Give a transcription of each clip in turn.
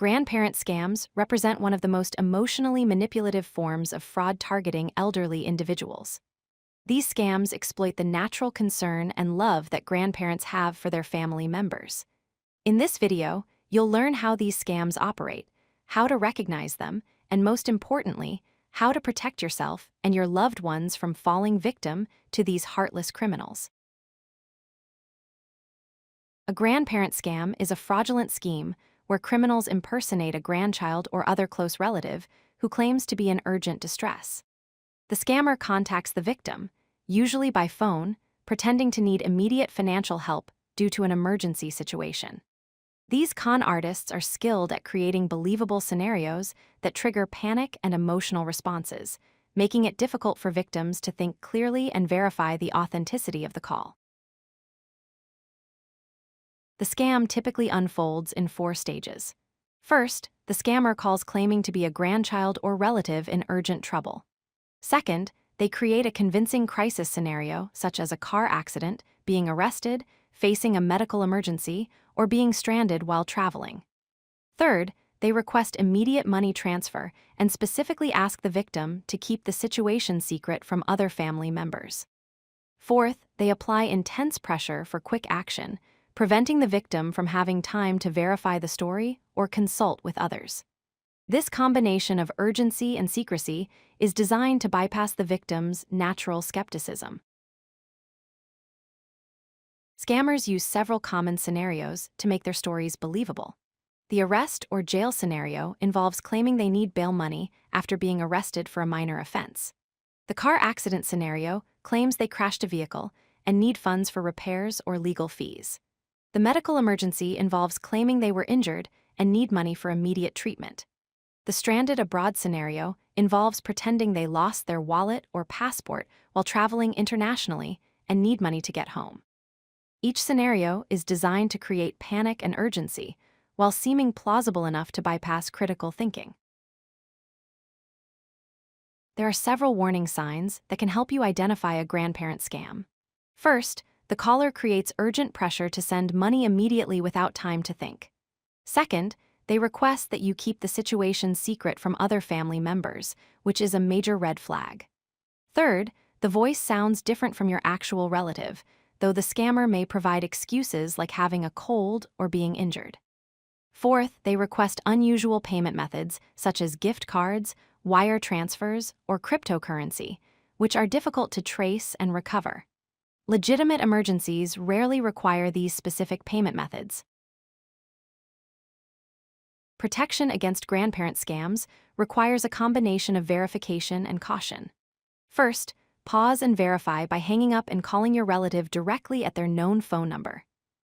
Grandparent scams represent one of the most emotionally manipulative forms of fraud targeting elderly individuals. These scams exploit the natural concern and love that grandparents have for their family members. In this video, you'll learn how these scams operate, how to recognize them, and most importantly, how to protect yourself and your loved ones from falling victim to these heartless criminals. A grandparent scam is a fraudulent scheme where criminals impersonate a grandchild or other close relative who claims to be in urgent distress. The scammer contacts the victim, usually by phone, pretending to need immediate financial help due to an emergency situation. These con artists are skilled at creating believable scenarios that trigger panic and emotional responses, making it difficult for victims to think clearly and verify the authenticity of the call. The scam typically unfolds in 4 stages. First, the scammer calls claiming to be a grandchild or relative in urgent trouble. Second, they create a convincing crisis scenario, such as a car accident, being arrested, facing a medical emergency, or being stranded while traveling. Third, they request immediate money transfer and specifically ask the victim to keep the situation secret from other family members. Fourth, they apply intense pressure for quick action, preventing the victim from having time to verify the story or consult with others. This combination of urgency and secrecy is designed to bypass the victim's natural skepticism. Scammers use several common scenarios to make their stories believable. The arrest or jail scenario involves claiming they need bail money after being arrested for a minor offense. The car accident scenario claims they crashed a vehicle and need funds for repairs or legal fees. The medical emergency involves claiming they were injured and need money for immediate treatment. The stranded abroad scenario involves pretending they lost their wallet or passport while traveling internationally and need money to get home. Each scenario is designed to create panic and urgency, while seeming plausible enough to bypass critical thinking. There are several warning signs that can help you identify a grandparent scam. First, the caller creates urgent pressure to send money immediately without time to think. Second, they request that you keep the situation secret from other family members, which is a major red flag. Third, the voice sounds different from your actual relative, though the scammer may provide excuses like having a cold or being injured. Fourth, they request unusual payment methods such as gift cards, wire transfers, or cryptocurrency, which are difficult to trace and recover. Legitimate emergencies rarely require these specific payment methods. Protection against grandparent scams requires a combination of verification and caution. First, pause and verify by hanging up and calling your relative directly at their known phone number.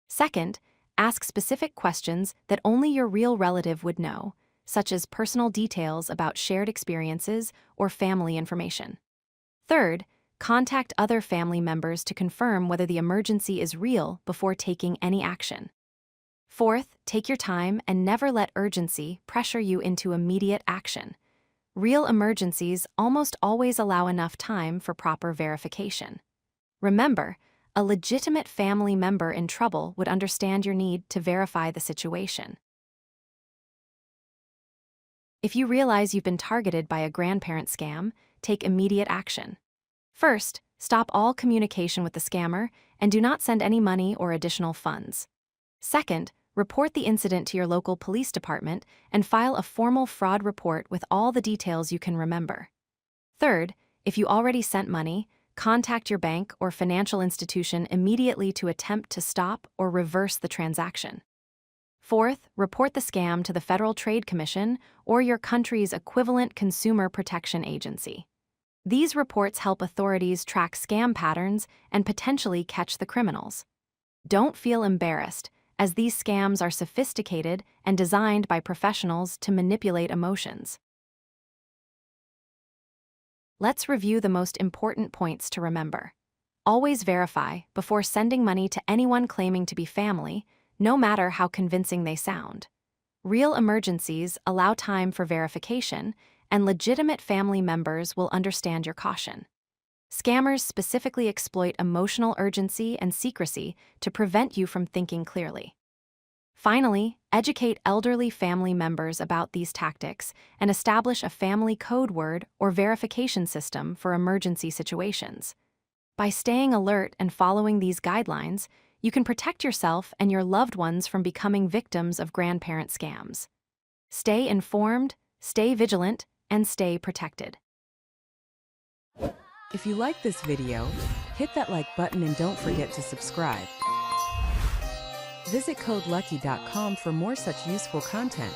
Second, ask specific questions that only your real relative would know, such as personal details about shared experiences or family information. Third, contact other family members to confirm whether the emergency is real before taking any action. Fourth, take your time and never let urgency pressure you into immediate action. Real emergencies almost always allow enough time for proper verification. Remember, a legitimate family member in trouble would understand your need to verify the situation. If you realize you've been targeted by a grandparent scam, take immediate action. First, stop all communication with the scammer and do not send any money or additional funds. Second, report the incident to your local police department and file a formal fraud report with all the details you can remember. Third, if you already sent money, contact your bank or financial institution immediately to attempt to stop or reverse the transaction. Fourth, report the scam to the Federal Trade Commission or your country's equivalent consumer protection agency. These reports help authorities track scam patterns and potentially catch the criminals. Don't feel embarrassed, as these scams are sophisticated and designed by professionals to manipulate emotions. Let's review the most important points to remember. Always verify before sending money to anyone claiming to be family, no matter how convincing they sound. Real emergencies allow time for verification, and legitimate family members will understand your caution. Scammers specifically exploit emotional urgency and secrecy to prevent you from thinking clearly. Finally, educate elderly family members about these tactics and establish a family code word or verification system for emergency situations. By staying alert and following these guidelines, you can protect yourself and your loved ones from becoming victims of grandparent scams. Stay informed, stay vigilant, and stay protected. If you like this video, hit that like button and don't forget to subscribe. Visit codelucky.com for more such useful content.